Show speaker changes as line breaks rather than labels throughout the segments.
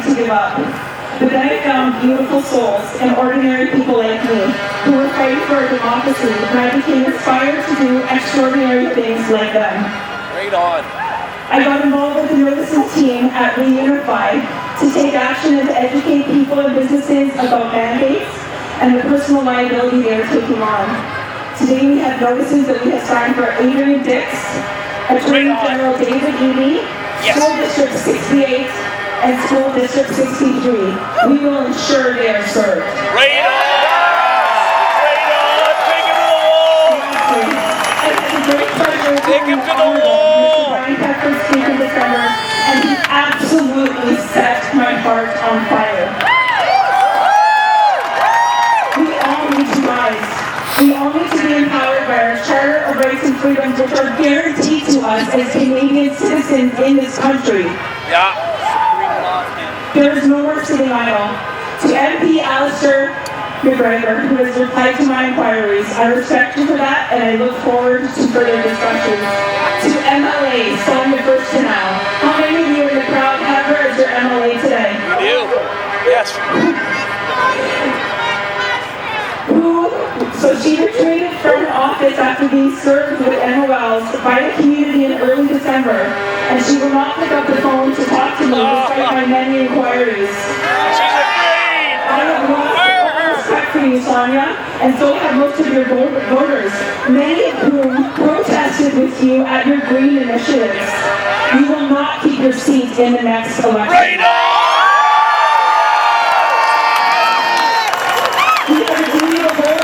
to give up. But then I found beautiful souls and ordinary people like me who were fighting for our democracy, and I became inspired to do extraordinary things like them.
Right on.
I got involved with the notices team at WE UNIFY to take action and to educate people and businesses about mandates and the personal liability they are taking on. Today we have notices that we have signed for Adrian Dix, Attorney General David Eby, School District 68, and School District 63. We will ensure they are served.
Right on! Right on! Take him to the wall!
It was a great pleasure to
Take him to the wall!
Mr. Brian Pepper's speak in December, and he absolutely set my heart on fire. We all need to rise. We all need to be empowered by our Charter of Rights and Freedoms, which are guaranteed to us as Canadian citizens in this country.
Yeah.
There is no more sitting idle. To MP Alistair McGregor, who has replied to my inquiries, I respect you for that, and I look forward to further discussions. To MLA, Sonia First to now. How many of you in the crowd have her as your MLA today?
You? Yes.
So she retreated from office after being served with NOLs by the community in early December, and she will not pick up the phone to talk to me despite my many inquiries.
She's afraid!
I have lost all respect for you, Sonia, and so have most of your voters, many of whom protested with you at your green initiatives. You will not keep your seat in the next election.
Right on!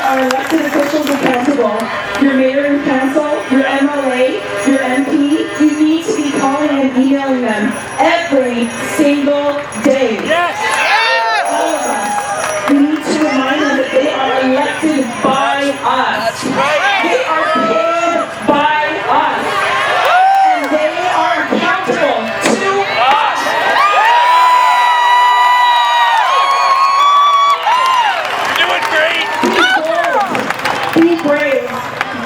Our elected officials accountable. Your mayor and council, your MLA, your MP, you need to be calling and emailing them every single day.
Yes!
All of us. We need to remind them that they are elected by us.
That's right!
They are paid by us. And they are accountable to us.
You're doing great!
Be brave,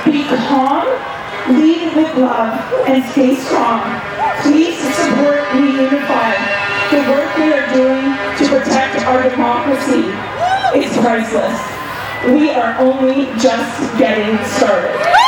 be calm, lead with love, and stay strong. Please support WE UNIFY, the work we are doing to protect our democracy. It's priceless. We are only just getting started.